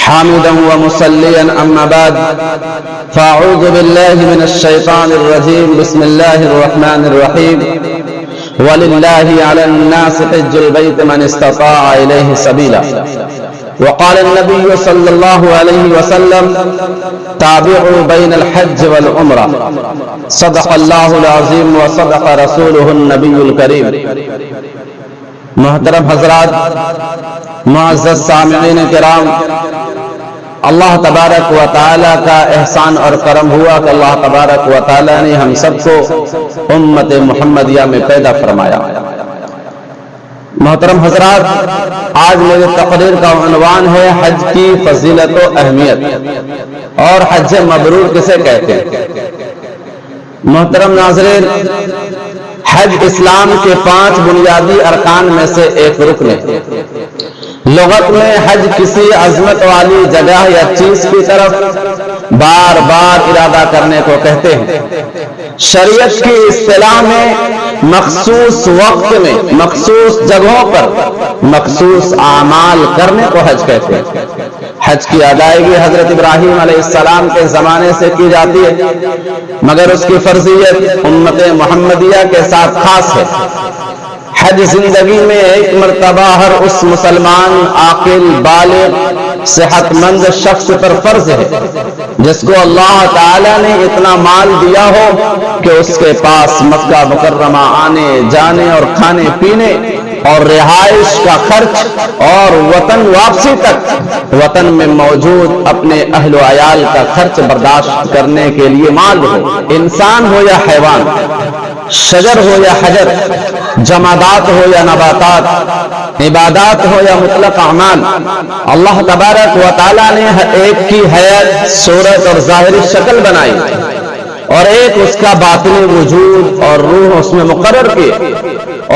حامدا ومصليا أما بعد فأعوذ بالله من الشيطان الرجيم بسم الله الرحمن الرحيم ولله على الناس حج البيت من استطاع إليه سبيلا وقال النبي صلى الله عليه وسلم تابعوا بين الحج والعمرة صدق الله العظيم وصدق رسوله النبي الكريم. محترم حضرات، معزز سامعین کرام، اللہ تبارک و تعالیٰ کا احسان اور کرم ہوا کہ اللہ تبارک و تعالیٰ نے ہم سب کو امت محمدیہ میں پیدا فرمایا. محترم حضرات، آج میرے تقریر کا عنوان ہے حج کی فضیلت و اہمیت اور حج مبرور کسے کہتے ہیں. محترم ناظرین، حج اسلام کے 5 بنیادی ارکان میں سے ایک رکن ہے. لغت میں حج کسی عظمت والی جگہ یا چیز کی طرف بار بار ارادہ کرنے کو کہتے ہیں. شریعت کی اصطلاح میں مخصوص وقت میں مخصوص جگہوں پر مخصوص اعمال کرنے کو حج کہتے ہیں. حج کی ادائیگی حضرت ابراہیم علیہ السلام کے زمانے سے کی جاتی ہے، مگر اس کی فرضیت امت محمدیہ کے ساتھ خاص ہے. حج زندگی میں ایک مرتبہ ہر اس مسلمان عاقل بالغ صحت مند شخص پر فرض ہے جس کو اللہ تعالیٰ نے اتنا مال دیا ہو کہ اس کے پاس مکہ مکرمہ آنے جانے اور کھانے پینے اور رہائش کا خرچ اور وطن واپسی تک وطن میں موجود اپنے اہل و عیال کا خرچ برداشت کرنے کے لیے مال ہو. انسان ہو یا حیوان، شجر ہو یا حجر، جمادات ہو یا نباتات، عبادات ہو یا مطلق اعمال، اللہ تبارک و تعالیٰ نے ایک کی حیات، صورت اور ظاہری شکل بنائی اور ایک اس کا باطنی وجود اور روح اس میں مقرر کی،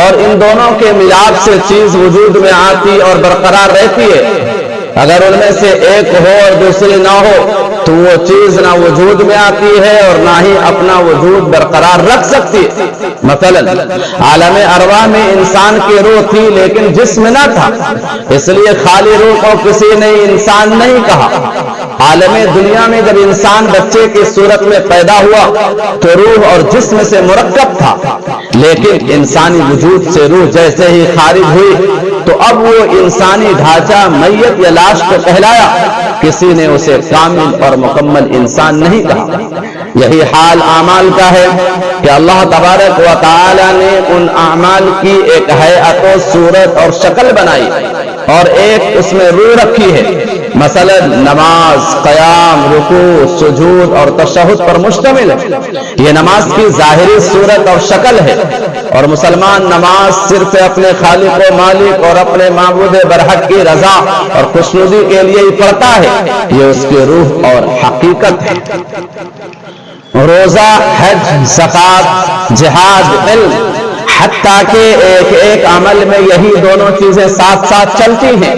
اور ان دونوں کے ملاپ سے چیز وجود میں آتی اور برقرار رہتی ہے. اگر ان میں سے ایک ہو اور دوسری نہ ہو تو وہ چیز نہ وجود میں آتی ہے اور نہ ہی اپنا وجود برقرار رکھ سکتی. مثلا عالم ارواح میں انسان کی روح تھی لیکن جسم نہ تھا، اس لیے خالی روح کو کسی نے انسان نہیں کہا. عالم دنیا میں جب انسان بچے کی صورت میں پیدا ہوا تو روح اور جسم سے مرکب تھا، لیکن انسانی وجود سے روح جیسے ہی خارج ہوئی تو اب وہ انسانی ڈھانچہ میت یا لاش کو کہلایا. کسی نے اسے کامل اور مکمل انسان نہیں کہا. یہی حال اعمال کا ہے کہ اللہ تبارک و تعالی نے ان اعمال کی ایک ہیئت و صورت اور شکل بنائی اور ایک اس میں روح رکھی ہے. مثلا نماز قیام، رکوع، سجود اور تشہد پر مشتمل ہے. یہ نماز کی ظاہری صورت اور شکل ہے، اور مسلمان نماز صرف اپنے خالق و مالک اور اپنے معبود برحق کی رضا اور خوشنودی کے لیے ہی پڑھتا ہے. یہ اس کی روح اور حقیقت ہے. روزہ، حج، زکات، جہاد، علم، حتیٰ کہ ایک عمل میں یہی دونوں چیزیں ساتھ ساتھ چلتی ہیں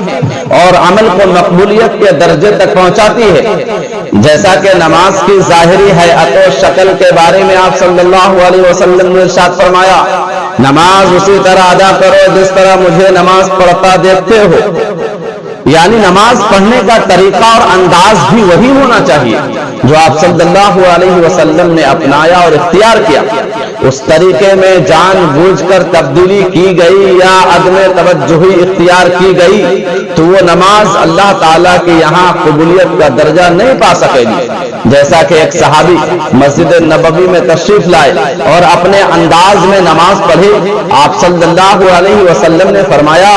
اور عمل کو مقبولیت کے درجے تک پہنچاتی ہے. جیسا کہ نماز کی ظاہری حیات و شکل کے بارے میں آپ صلی اللہ علیہ وسلم نے ارشاد فرمایا، نماز اسی طرح ادا کرو جس طرح مجھے نماز پڑھتا دیکھتے ہو. یعنی نماز پڑھنے کا طریقہ اور انداز بھی وہی ہونا چاہیے جو آپ صلی اللہ علیہ وسلم نے اپنایا اور اختیار کیا. اس طریقے میں جان بوجھ کر تبدیلی کی گئی یا عدم توجہی اختیار کی گئی تو وہ نماز اللہ تعالیٰ کے یہاں قبولیت کا درجہ نہیں پا سکے گی. جیسا کہ ایک صحابی مسجد نبوی میں تشریف لائے اور اپنے انداز میں نماز پڑھی. آپ صلی اللہ علیہ وسلم نے فرمایا،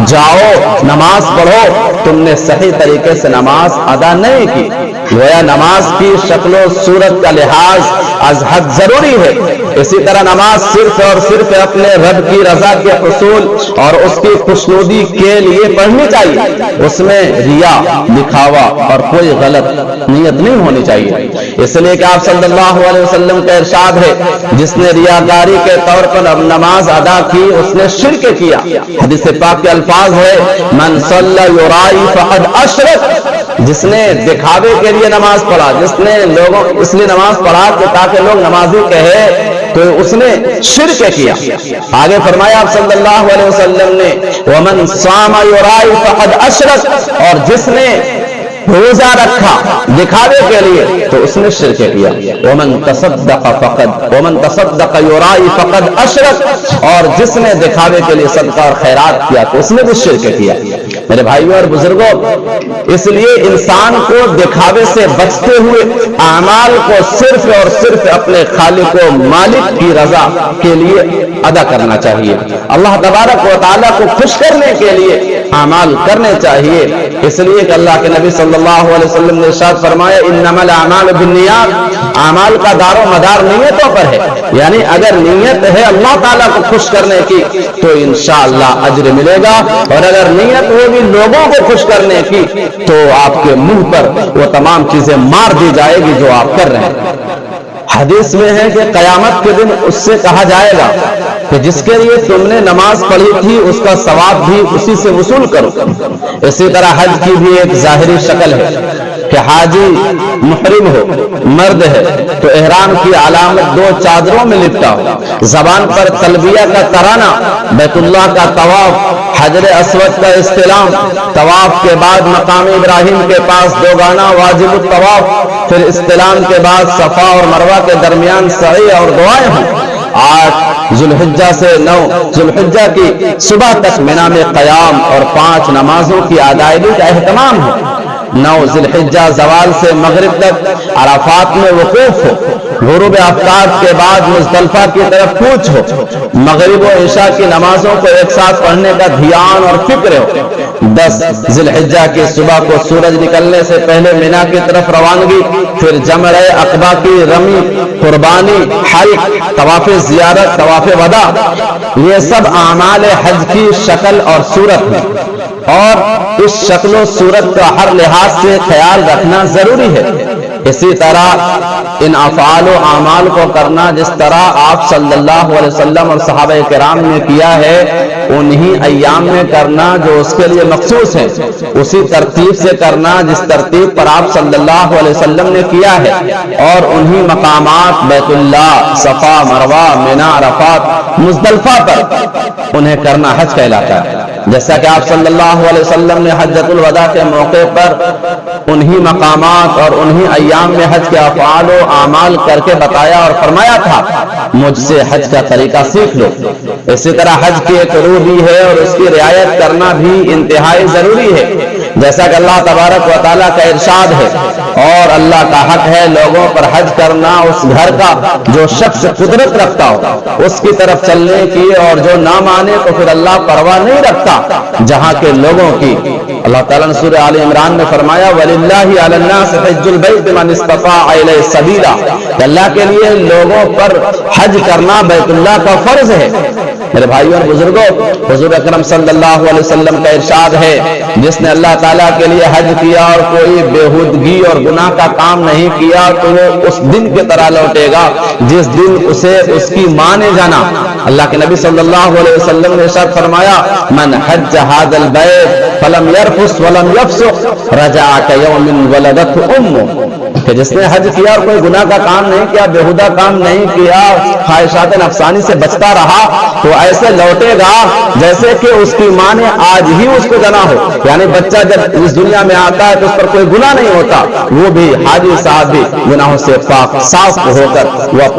جاؤ نماز پڑھو، تم نے صحیح طریقے سے نماز ادا نہیں کی. گویا نماز کی شکل و صورت کا لحاظ از حد ضروری ہے. اسی طرح نماز صرف اور صرف اپنے رب کی رضا کے حصول اور اس کی خوشنودی کے لیے پڑھنی چاہیے. اس میں ریا، دکھاوا اور کوئی غلط نیت نہیں ہونی چاہیے. اس لیے کہ آپ صلی اللہ علیہ وسلم کا ارشاد ہے، جس نے ریاکاری کے طور پر نماز ادا کی اس نے شرک کیا. حدیث پاک کے الفاظ ہے، من صلی یرائی فقد اشرک. جس نے دکھاوے کے لیے نماز پڑھا، جس نے لوگوں اس لیے نماز پڑھا کہ تاکہ لوگ نمازی کہے، تو اس نے شرک کیا. آگے فرمایا آپ صلی اللہ علیہ وسلم نے، ومن صام یرائی فقد اشرک. اور جس نے روزہ رکھا دکھاوے کے لیے تو اس نے شرک کیا. ومن تصدق یرائی فقد اشرک، اور جس نے دکھاوے کے لیے صدقہ اور خیرات کیا تو اس نے بھی شرک کیا. میرے بھائیوں اور بزرگوں، اس لیے انسان کو دکھاوے سے بچتے ہوئے اعمال کو صرف اور صرف اپنے خالق و مالک کی رضا کے لیے ادا کرنا چاہیے. اللہ تبارک و تعالیٰ کو خوش کرنے کے لیے اعمال کرنے چاہیے. اس لیے کہ اللہ کے نبی صلی اللہ علیہ وسلم نے ارشاد فرمایا انما الاعمال بالنیات، اعمال کا دار و مدار نیتوں پر ہے. یعنی اگر نیت ہے اللہ تعالیٰ کو خوش کرنے کی تو انشاءاللہ اجر ملے گا، اور اگر نیت ہوگی لوگوں کو خوش کرنے کی تو آپ کے منہ پر وہ تمام چیزیں مار دی جائے گی جو آپ کر رہے ہیں. حدیث میں ہے کہ قیامت کے دن اس سے کہا جائے گا کہ جس کے لیے تم نے نماز پڑھی تھی اس کا ثواب بھی اسی سے وصول کرو. اسی طرح حج کی بھی ایک ظاہری شکل ہے کہ حاجی محرم ہو، مرد ہے تو احرام کی علامت 2 چادروں میں لپٹا ہو، زبان پر تلبیہ کا ترانہ، بیت اللہ کا طواف، حجر اسود کا استلام، طواف کے بعد مقام ابراہیم کے پاس 2 گانا واجب الطواف، پھر استلام کے بعد صفا اور مروہ کے درمیان سعی اور دعائیں ہوں. 8 ذوالحجہ سے 9 ذوالحجہ کی صبح تک مینا میں قیام اور 5 نمازوں کی ادائیگی کا اہتمام ہے. 9 ذوالحجہ زوال سے مغرب تک عرفات میں وقوف ہو، غروب آفتاب کے بعد مزدلفہ کی طرف کوچ ہو، مغرب و عشاء کی نمازوں کو ایک ساتھ پڑھنے کا دھیان اور فکر ہو. 10 ذوالحجہ کی صبح کو سورج نکلنے سے پہلے مینا کی طرف روانگی، پھر جمرہ عقبہ کی رمی، قربانی، حلق، طواف زیارت، طواف وداع، یہ سب اعمال حج کی شکل اور صورت ہے، اور اس شکل و صورت کا ہر لحاظ سے خیال رکھنا ضروری ہے. اسی طرح ان افعال و اعمال کو کرنا جس طرح آپ صلی اللہ علیہ وسلم اور صحابہ کرام نے کیا ہے انہی ایام میں کرنا جو اس کے لیے مخصوص ہے، اسی ترتیب سے کرنا جس ترتیب پر آپ صلی اللہ علیہ وسلم نے کیا ہے، اور انہی مقامات بیت اللہ، صفا، مروہ، مینا، عرفات، مزدلفہ پر انہیں کرنا حج کہلاتا ہے. جیسا کہ آپ صلی اللہ علیہ وسلم نے حجۃ الوداع کے موقع پر انہی مقامات اور انہی ایام میں حج کے افعال و اعمال کر کے بتایا اور فرمایا تھا مجھ سے حج کا طریقہ سیکھ لو. اسی طرح حج کی ایک روح بھی ہے اور اس کی رعایت کرنا بھی انتہائی ضروری ہے. جیسا کہ اللہ تبارک و تعالیٰ کا ارشاد ہے اور اللہ کا حق ہے لوگوں پر حج کرنا اس گھر کا جو شخص قدرت رکھتا ہو اس کی طرف چلنے کی، اور جو نہ مانے تو پھر اللہ پرواہ نہیں رکھتا جہاں کے لوگوں کی. اللہ تعالیٰ نے سورہ آل عمران میں فرمایا وَلِلَّهِ عَلَى النَّاسِ حِجُّ الْبَيْتِ مَنِ اسْتَطَاعَ إِلَيْهِ سَبِيلًا، اللہ کے لیے لوگوں پر حج کرنا بیت اللہ کا فرض ہے. میرے بھائیوں اور بزرگوں، حضور اکرم صلی اللہ علیہ وسلم کا ارشاد ہے جس نے اللہ تعالیٰ کے لیے حج کیا اور کوئی بےہودگی اور گناہ کا کام نہیں کیا تو وہ اس دن کی طرح لوٹے گا جس دن اسے اس کی ماں نے جانا. اللہ کے نبی صلی اللہ علیہ وسلم نے ارشاد فرمایا من حج هذا البيت فلم يرفث ولم يفسق رجع كيوم ولدته امه، کہ جس نے حج کیا اور کوئی گناہ کا کام نہیں کیا، بےہودہ کام نہیں کیا، خواہشات نفسانی سے بچتا رہا تو ایسے لوٹے گا جیسے کہ اس کی ماں نے آج ہی اس کو جنا ہو. یعنی بچہ جب اس دنیا میں آتا ہے تو اس پر کوئی گناہ نہیں ہوتا، وہ بھی حاجی صاحب بھی گناہوں سے پاک صاف ہو کر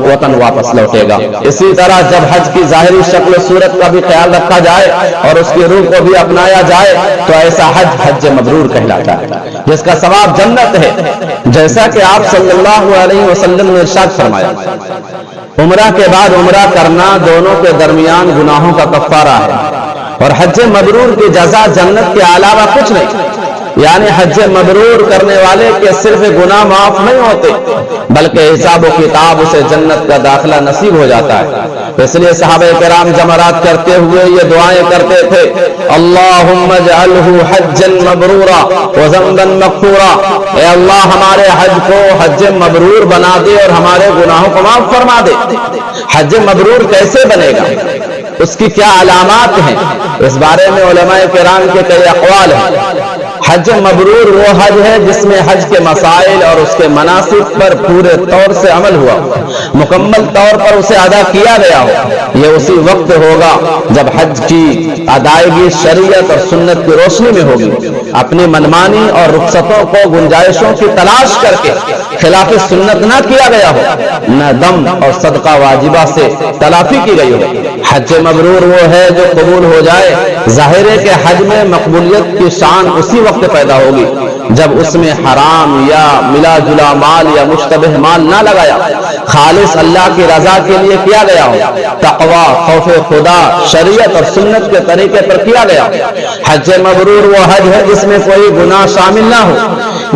وطن واپس لوٹے گا. اسی طرح جب حج کی ظاہری شکل و صورت کا بھی خیال رکھا جائے اور اس کی روح کو بھی اپنایا جائے تو ایسا حج حج مبرور کہلاتا ہے جس کا ثواب جنت ہے. جیسا کہ آپ صلی اللہ علیہ وسلم نے ارشاد فرمایا عمرہ کے بعد عمرہ کرنا دونوں کے درمیان گناہوں کا کفارہ ہے، اور حج مبرور کی جزا جنت کے علاوہ کچھ نہیں. یعنی حج مبرور کرنے والے کے صرف گناہ معاف نہیں ہوتے بلکہ حساب و کتاب اسے جنت کا داخلہ نصیب ہو جاتا ہے. اس لیے صحابہ کرام جمرات کرتے ہوئے یہ دعائیں کرتے تھے اللہم اجعلہ حجا مبرورا وذنبا مغفورا، اے اللہ ہمارے حج کو حج مبرور بنا دے اور ہمارے گناہوں کو معاف فرما دے. حج مبرور کیسے بنے گا، اس کی کیا علامات ہیں، اس بارے میں علماء کرام کے کئی اقوال ہیں. حج مبرور وہ حج ہے جس میں حج کے مسائل اور اس کے مناسب پر پورے طور سے عمل ہوا، مکمل طور پر اسے ادا کیا گیا ہو۔ یہ اسی وقت ہوگا جب حج کی ادائیگی شریعت اور سنت کی روشنی میں ہوگی، اپنی منمانی اور رخصتوں کو گنجائشوں کی تلاش کر کے خلاف سنت نہ کیا گیا ہو، نہ دم اور صدقہ واجبہ سے تلافی کی گئی ہو۔ حج مبرور وہ ہے جو قبول ہو جائے۔ ظاہر ہے کہ حج میں مقبولیت کی شان اسی وقت پیدا ہوگی جب اس میں حرام یا ملا جلا مال یا مشتبہ مال نہ لگایا، خالص اللہ کی رضا کے لیے کیا گیا ہو، تقوی، خوف خدا، شریعت اور سنت کے طریقے پر کیا گیا۔ حج مبرور وہ حج ہے جس میں کوئی گناہ شامل نہ ہو،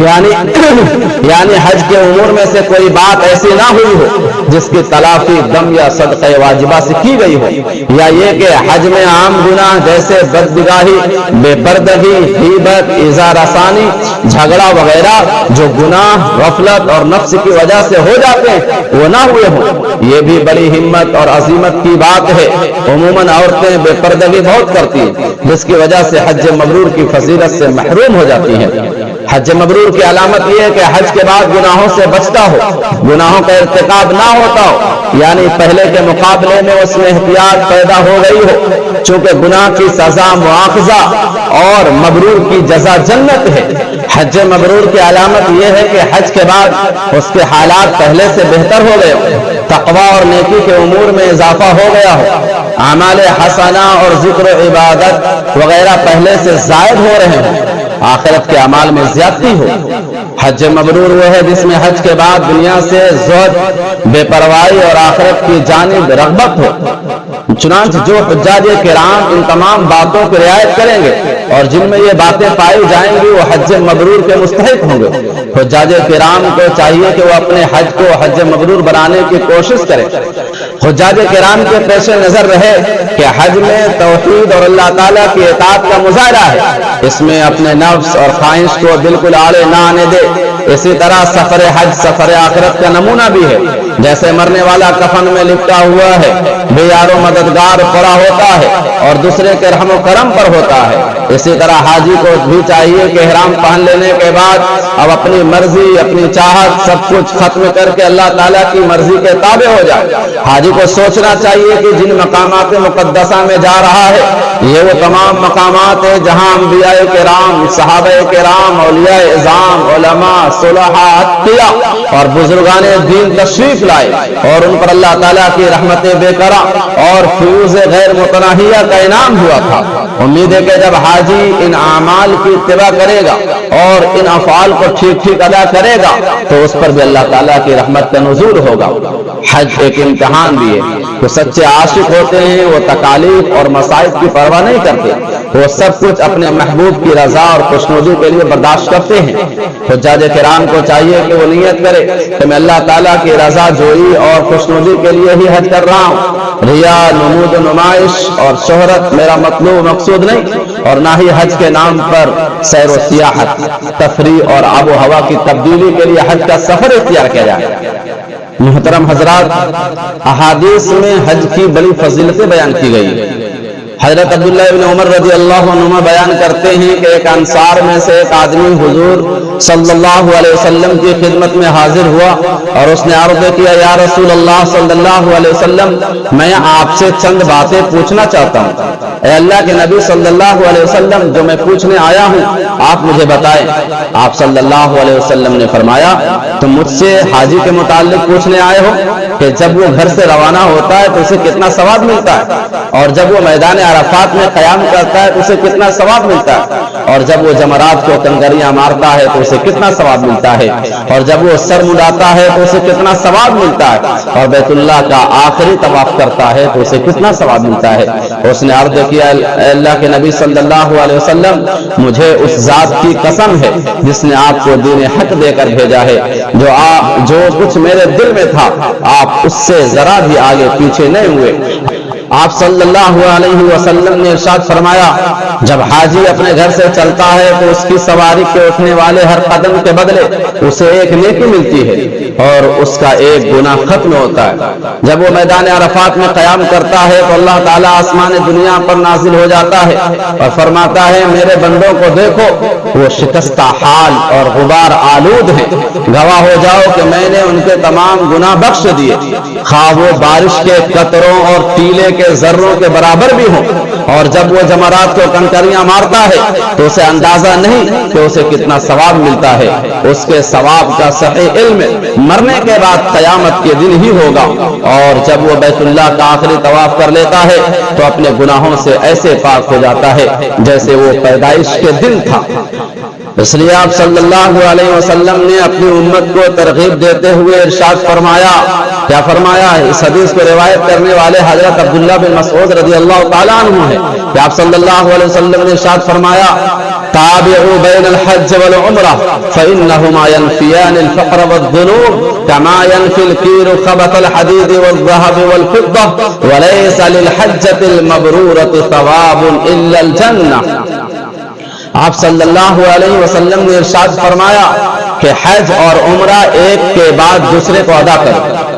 یعنی حج کے امور میں سے کوئی بات ایسی نہ ہوئی ہو جس کی تلافی دم یا صدقہ واجبہ سے کی گئی ہو، یا یہ کہ حج میں عام گناہ جیسے بدنگاہی، بے پردگی، غیبت، ایذا رسانی، جھگڑا وغیرہ جو گناہ غفلت اور نفس کی وجہ سے ہو جاتے ہیں وہ نہ ہوئے ہوں۔ یہ بھی بڑی ہمت اور عظیمت کی بات ہے۔ عموماً عورتیں بے پردگی بہت کرتی ہیں جس کی وجہ سے حج مبرور کی فضیلت سے محروم ہو جاتی ہیں۔ حج مبرور کی علامت یہ ہے کہ حج کے بعد گناہوں سے بچتا ہو، گناہوں کا ارتکاب نہ ہوتا ہو، یعنی پہلے کے مقابلے میں اس میں احتیاط پیدا ہو گئی ہو۔ چونکہ گناہ کی سزا مواخذہ اور مبرور کی جزا جنت ہے۔ حج مبرور کی علامت یہ ہے کہ حج کے بعد اس کے حالات پہلے سے بہتر ہو گئے ہو، تقوی اور نیکی کے امور میں اضافہ ہو گیا ہو، اعمال حسنہ اور ذکر و عبادت وغیرہ پہلے سے زائد ہو رہے ہوں، آخرت کے اعمال میں زیادتی ہو۔ حج مبرور وہ ہے جس میں حج کے بعد دنیا سے زہد، بے پرواہی اور آخرت کی جانب رغبت ہو۔ چنانچہ جو حجاج کرام ان تمام باتوں کی رعایت کریں گے اور جن میں یہ باتیں پائی جائیں گی وہ حج مبرور کے مستحق ہوں گے۔ حجاج کرام کو چاہیے کہ وہ اپنے حج کو حج مبرور بنانے کی کوشش کریں۔ حجاج کرام کے پیش نظر رہے کہ حج میں توحید اور اللہ تعالیٰ کی اطاعت کا مظاہرہ ہے، اس میں اپنے نفس اور خواہش کو بالکل آڑے نہ آنے دے۔ اسی طرح سفر حج سفر آخرت کا نمونہ بھی ہے، جیسے مرنے والا کفن میں لپٹا ہوا ہے، بے یار و مددگار پڑا ہوتا ہے اور دوسرے کے رحم و کرم پر ہوتا ہے، اسی طرح حاجی کو بھی چاہیے کہ احرام پہن لینے کے بعد اب اپنی مرضی، اپنی چاہت سب کچھ ختم کر کے اللہ تعالیٰ کی مرضی کے تابع ہو جائے۔ حاجی کو سوچنا چاہیے کہ جن مقامات مقدسہ میں جا رہا ہے یہ وہ تمام مقامات ہیں جہاں انبیاء کرام، صحابہ کرام، اولیاء اعظام، علماء، صلحاء، اتقیاء اور بزرگان دین تشریف لائے اور ان پر اللہ تعالیٰ کی رحمت بے کرا اور فیوز غیر متناہیہ کا انعام ہوا تھا۔ امید ہے کہ جب حاجی ان اعمال کی اتباع کرے گا اور ان افعال کو ٹھیک ٹھیک ادا کرے گا تو اس پر بھی اللہ تعالیٰ کی رحمت کا نزول ہوگا۔ حج ایک امتحان بھی ہے۔ جو سچے عاشق ہوتے ہیں وہ تکالیف اور مصائب کی پرواہ نہیں کرتے، وہ سب کچھ اپنے محبوب کی رضا اور خوشنودی کے لیے برداشت کرتے ہیں۔ حجاج کرام کو چاہیے کہ وہ نیت کرے کہ میں اللہ تعالیٰ کی رضا جوئی اور خوشنودی کے لیے ہی حج کر رہا ہوں۔ ریا، نمود و نمائش اور شہرت میرا مطلوب مقصود نہیں، اور نہ ہی حج کے نام پر سیر و سیاحت، تفریح اور آب و ہوا کی تبدیلی کے لیے حج کا سفر اختیار کیا جائے۔ محترم حضرات، احادیث میں حج کی بڑی فضیلتیں بیان کی گئی۔ حضرت عبداللہ ابن عمر رضی اللہ عنہما بیان کرتے ہیں کہ ایک انصار میں سے ایک آدمی حضور صلی اللہ علیہ وسلم کی خدمت میں حاضر ہوا اور اس نے عرض کیا، یا رسول اللہ صلی اللہ علیہ وسلم، میں آپ سے چند باتیں پوچھنا چاہتا ہوں۔ اے اللہ کے نبی صلی اللہ علیہ وسلم، جو میں پوچھنے آیا ہوں آپ مجھے بتائیں۔ آپ صلی اللہ علیہ وسلم نے فرمایا، تم مجھ سے حاجی کے متعلق پوچھنے آئے ہو کہ جب وہ گھر سے روانہ ہوتا ہے تو اسے کتنا ثواب ملتا ہے، اور جب وہ میدان عرفات میں قیام کرتا ہے تو اسے کتنا ثواب ملتا ہے، اور جب وہ جمرات کو کنکریاں مارتا ہے تو اسے کتنا ثواب ملتا ہے، اور جب وہ سر مڈاتا ہے تو اسے کتنا ثواب ملتا ہے، اور بیت اللہ کا آخری طواف کرتا ہے تو اسے کتنا ثواب ملتا ہے۔ اس نے عرض کیا، اے اللہ کے نبی صلی اللہ علیہ وسلم، مجھے اس ذات کی قسم ہے جس نے آپ کو دین حق دے کر بھیجا ہے، جو کچھ میرے دل میں تھا آپ اس سے ذرا بھی آگے پیچھے نہیں ہوئے۔ آپ صلی اللہ علیہ وسلم نے ارشاد فرمایا، جب حاجی اپنے گھر سے چلتا ہے تو اس کی سواری کے اٹھنے والے ہر قدم کے بدلے اسے ایک نیکی ملتی ہے، اور اس کا ایک گناہ ختم ہوتا ہے۔ جب وہ میدان عرفات میں قیام کرتا ہے تو اللہ تعالیٰ آسمان دنیا پر نازل ہو جاتا ہے اور فرماتا ہے میرے بندوں کو دیکھو، وہ شکستہ حال اور غبار آلود ہیں، گواہ ہو جاؤ کہ میں نے ان کے تمام گناہ بخش دیے، خواہ وہ بارش کے قطروں اور ٹیلے کے ذروں کے برابر بھی ہوں۔ اور جب وہ جمرات کو کنکریاں مارتا ہے تو اسے اندازہ نہیں کہ اسے کتنا ثواب ملتا ہے، اس کے ثواب کا صحیح علم مرنے کے بعد قیامت کے دن ہی ہوگا۔ اور جب وہ بیت اللہ کا آخری طواف کر لیتا ہے تو اپنے گناہوں سے ایسے پاک ہو جاتا ہے جیسے وہ پیدائش کے دن تھا۔ اس لیے آپ صلی اللہ علیہ وسلم نے اپنی امت کو ترغیب دیتے ہوئے ارشاد فرمایا، کیا فرمایا؟ اس حدیث کو روایت کرنے والے حضرت عبداللہ بن مسعود رضی اللہ تعالیٰ عنہ ہے کہ آپ صلی اللہ علیہ وسلم نے ارشاد فرمایا، تابعوا بین الحج والعمرہ فإنہما ینفیان الفقر والذنوب کما ینفی الکیر خبث الحدید والذہب والفضہ ولیس للحجۃ المبرورۃ ثواب الا الجنہ۔ آپ صلی اللہ علیہ وسلم نے ارشاد فرمایا کہ حج اور عمرہ ایک کے بعد دوسرے کو ادا کرو،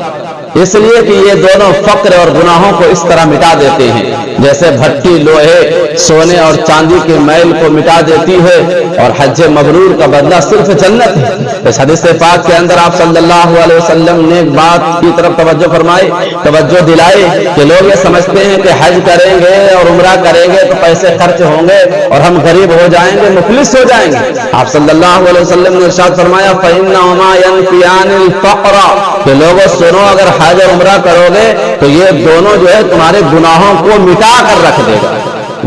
اس لیے کہ یہ دونوں فقر اور گناہوں کو اس طرح مٹا دیتے ہیں جیسے بھٹی لوہے، سونے اور چاندی کے میل کو مٹا دیتی ہے، اور حج مبرور کا بدلہ صرف جنت ہے۔ اس حدیث پاک کے اندر آپ صلی اللہ علیہ وسلم نے ایک بات کی طرف توجہ دلائی کہ لوگ یہ سمجھتے ہیں کہ حج کریں گے اور عمرہ کریں گے تو پیسے خرچ ہوں گے اور ہم غریب ہو جائیں گے، مفلس ہو جائیں گے۔ آپ صلی اللہ علیہ وسلم نے ارشاد فرمایا فإنہما ینفیان الفقر، کہ لوگوں سنو، اگر حج اور عمرہ کرو گے تو یہ دونوں جو ہے تمہارے گناہوں کو مٹا کر رکھ دے گا،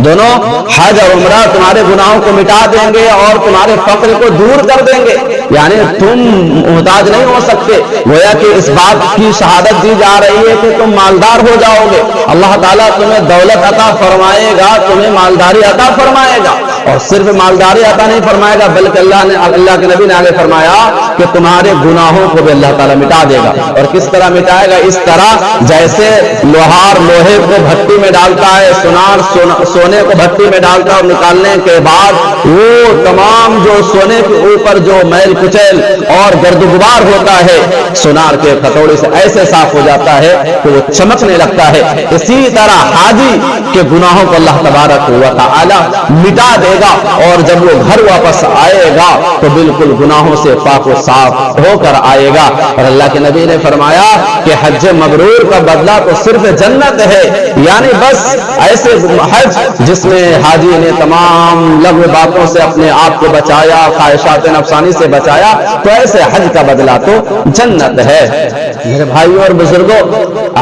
دونوں حج اور عمرہ تمہارے گناہوں کو مٹا دیں گے اور تمہارے فقر کو دور کر دیں گے، یعنی تم محتاج نہیں ہو سکتے۔ گویا کہ اس بات کی شہادت دی جا رہی ہے کہ تم مالدار ہو جاؤ گے، اللہ تعالیٰ تمہیں دولت عطا فرمائے گا، تمہیں مالداری عطا فرمائے گا، اور صرف مالداری عطا نہیں فرمائے گا بلکہ اللہ کے نبی نے آگے فرمایا کہ تمہارے گناہوں کو بھی اللہ تعالیٰ مٹا دے گا۔ اور کس طرح مٹائے گا؟ اس طرح جیسے لوہار لوہے کو بھٹی میں ڈالتا ہے، سونار سونے کو بھٹی میں ڈالتا ہے، اور نکالنے کے بعد وہ تمام جو سونے کے اوپر جو میل کچیل اور گرد و غبار ہوتا ہے سونار کے ہتھوڑے سے ایسے صاف ہو جاتا ہے کہ وہ چمکنے لگتا ہے، اسی طرح حاجی کے گناہوں کو اللہ تبارک و تعالی مٹا دے گا، اور جب وہ گھر واپس آئے گا تو بالکل گناہوں سے پاک و صاف ہو کر آئے گا۔ اور اللہ کے نبی نے فرمایا کہ حج مبرور کا بدلہ تو صرف جنت ہے، یعنی بس ایسے حج جس میں حاجی نے تمام لغو باتوں سے اپنے آپ کو بچایا، خواہشات نفسانی سے بچایا، تو ایسے حج کا بدلہ تو جنت ہے۔ میرے بھائیوں اور بزرگوں،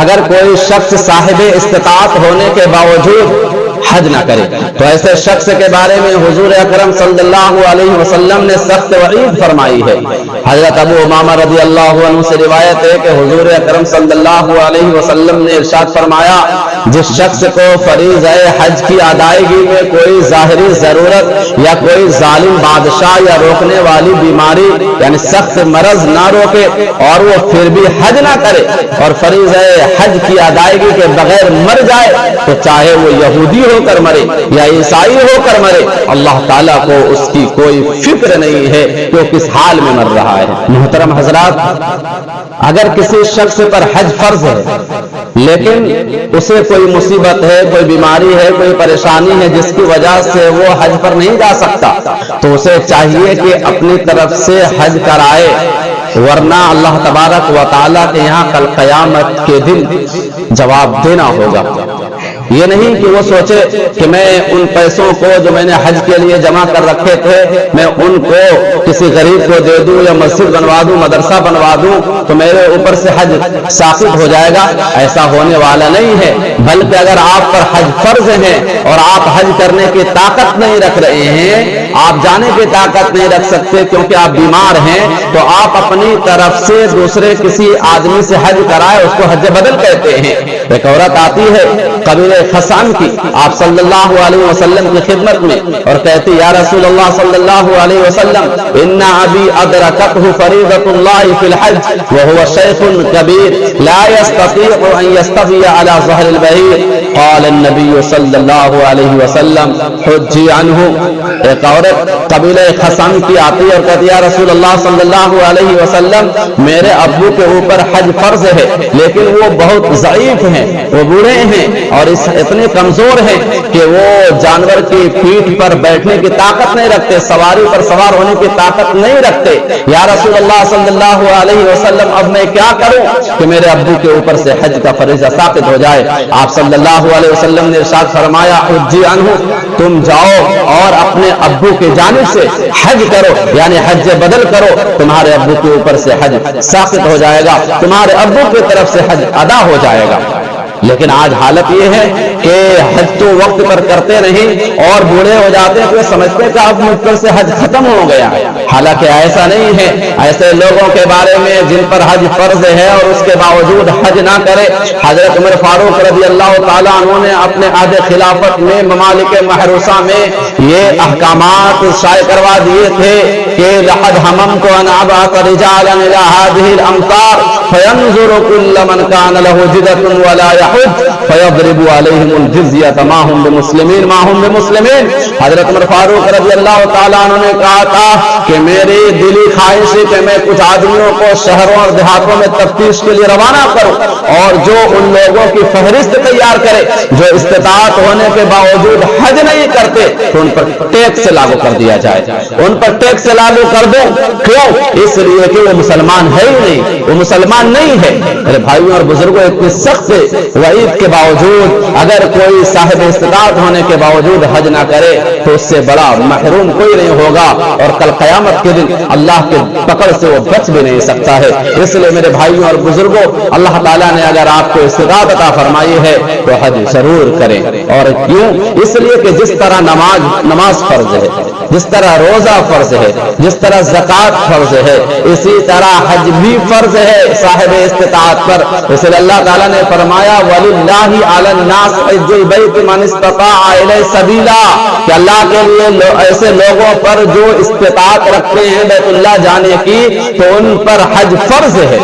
اگر کوئی شخص صاحب استطاعت ہونے کے باوجود حج نہ کرے تو ایسے شخص کے بارے میں حضور اکرم صلی اللہ علیہ وسلم نے سخت وعید فرمائی ہے۔ حضرت ابو امامہ رضی اللہ عنہ سے روایت ہے کہ حضور اکرم صلی اللہ علیہ وسلم نے ارشاد فرمایا، جس شخص کو فریضہ حج کی ادائیگی میں کوئی ظاہری ضرورت یا کوئی ظالم بادشاہ یا روکنے والی بیماری یعنی سخت مرض نہ روکے اور وہ پھر بھی حج نہ کرے اور فریضہ حج کی ادائیگی کے بغیر مر جائے تو چاہے وہ یہودی ہو کر مرے یا عیسائی ہو کر مرے، اللہ تعالیٰ کو اس کی کوئی فکر نہیں ہے کہ وہ کس حال میں مر رہا ہے۔ محترم حضرات، اگر کسی شخص پر حج فرض ہے لیکن اسے کوئی مصیبت ہے، کوئی بیماری ہے، کوئی پریشانی ہے جس کی وجہ سے وہ حج پر نہیں جا سکتا تو اسے چاہیے کہ اپنی طرف سے حج کرائے، ورنہ اللہ تبارک و تعالیٰ کے یہاں کل قیامت کے دن جواب دینا ہوگا۔ یہ نہیں کہ وہ سوچے کہ میں ان پیسوں کو جو میں نے حج کے لیے جمع کر رکھے تھے میں ان کو کسی غریب کو دے دوں یا مسجد بنوا دوں، مدرسہ بنوا دوں تو میرے اوپر سے حج ساقط ہو جائے گا، ایسا ہونے والا نہیں ہے۔ بلکہ اگر آپ پر حج فرض ہیں اور آپ حج کرنے کی طاقت نہیں رکھ رہے ہیں، آپ جانے کی طاقت نہیں رکھ سکتے کیونکہ آپ بیمار ہیں، تو آپ اپنی طرف سے دوسرے کسی آدمی سے حج کرائے، اس کو حج بدل کہتے ہیں۔ ایک عورت آتی ہے قبیلہ خسان کی آپ صلی اللہ علیہ وسلم کی خدمت میں اور کہتی، یا رسول اللہ صلی اللہ علیہ وسلم، ان ابی ادرکته فریضۃ اللہ فی الحج وهو شیخ کبیر لا يستطيع ان يستوي على ظهر البعیر، قال النبی صلی اللہ علیہ وسلم حجی عنہ۔ ایک عورت عورت قبیلہ خسام کی آتی اور کہتی یا رسول اللہ صلی اللہ علیہ وسلم میرے ابو کے اوپر حج فرض ہے لیکن وہ بہت ضعیف ہیں، وہ بوڑھے ہیں اور اتنے کمزور ہیں کہ وہ جانور کی پیٹھ پر بیٹھنے کی طاقت نہیں رکھتے، سواری پر سوار ہونے کی طاقت نہیں رکھتے، یا رسول اللہ صلی اللہ علیہ وسلم اب میں کیا کروں کہ میرے ابو کے اوپر سے حج کا فریضہ ثابت ہو جائے؟ آپ صلی اللہ علیہ وسلم نے ارشاد فرمایا حجی عنہ، تم جاؤ اور اپنے ابو کی جانب سے حج کرو، یعنی حج بدل کرو، تمہارے ابو کے اوپر سے حج ثابت ہو جائے گا، تمہارے ابو کی طرف سے حج ادا ہو جائے گا۔ لیکن آج حالت یہ ہے کہ حج تو وقت پر کرتے نہیں اور بوڑھے ہو جاتے ہیں تو سمجھتے کہ اب مجھ پر سے حج ختم ہو گیا، حالانکہ ایسا نہیں ہے۔ ایسے لوگوں کے بارے میں جن پر حج فرض ہے اور اس کے باوجود حج نہ کرے، حضرت عمر فاروق رضی اللہ تعالیٰ عنہ نے اپنے عہد خلافت میں ممالک محروسہ میں یہ احکامات شائع کروا دیے تھے کہ لقد حممت ان ابعث رجالا الى هذه الامطار فينظر كل من كان له جدة ولا يحج فيضرب عليهم الجزية ما هم بمسلمين۔ حضرت عمر فاروق رضی اللہ تعالیٰ عنہ نے کہا تھا کہ میری دلی خواہش ہے کہ میں کچھ آدمیوں کو شہروں اور دیہاتوں میں تفتیش کے لیے روانہ کروں اور جو ان لوگوں کی فہرست تیار کرے جو استطاعت ہونے کے باوجود حج نہیں کرتے تو ان پر ٹیکس لاگو کر دیا جائے، ان پر ٹیکس لاگو کر دو۔ کیوں؟ اس لیے کہ وہ مسلمان ہے ہی نہیں، وہ مسلمان نہیں ہے۔ میرے بھائیوں اور بزرگوں، اتنی سخت وعید کے باوجود اگر کوئی صاحب استطاعت ہونے کے باوجود حج نہ کرے تو اس سے بڑا محروم کوئی نہیں ہوگا اور کل قیامت کے دن اللہ کے پکڑ سے وہ بچ بھی نہیں سکتا ہے۔ اس لیے میرے بھائیوں اور بزرگوں، اللہ تعالیٰ نے اگر آپ کو استطاعت عطا فرمائی ہے تو حج ضرور کریں۔ اور کیوں؟ اس لیے کہ جس طرح نماز فرض ہے، جس طرح روزہ فرض ہے، جس طرح زکوٰۃ فرض ہے، اسی طرح حج بھی فرض ہے صاحب استطاعت پر۔ اس لیے اللہ تعالیٰ نے فرمایا وَلِلَّهِ عَلَى النَّاسِ حِجُّ الْبَيْتِ مَنِ اسْتَطَاعَ إِلَيْهِ سَبِيلًا، کہ اللہ کے لیے ایسے لوگوں پر جو استطاعت رکھتے ہیں بیت اللہ جانے کی تو ان پر حج فرض ہے۔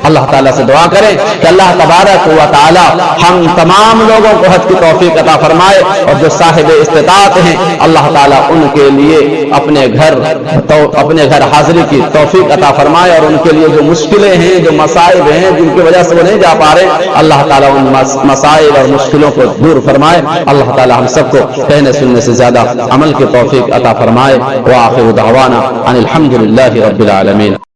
اللہ تعالیٰ سے دعا کریں کہ اللہ تبارک و تعالی ہم تمام لوگوں کو حج کی توفیق عطا فرمائے، اور جو صاحب استطاعت ہیں اللہ تعالیٰ ان کے لیے اپنے گھر حاضری کی توفیق عطا فرمائے، اور ان کے لیے جو مشکلیں ہیں، جو مصائب ہیں جن کی وجہ سے وہ نہیں جا پا رہے، اللہ تعالیٰ ان مسائل اور مشکلوں کو دور فرمائے۔ اللہ تعالیٰ ہم سب کو کہنے سننے سے زیادہ عمل کی توفیق عطا فرمائے۔ وآخر دعوانا ان الحمد للہ رب العالمین۔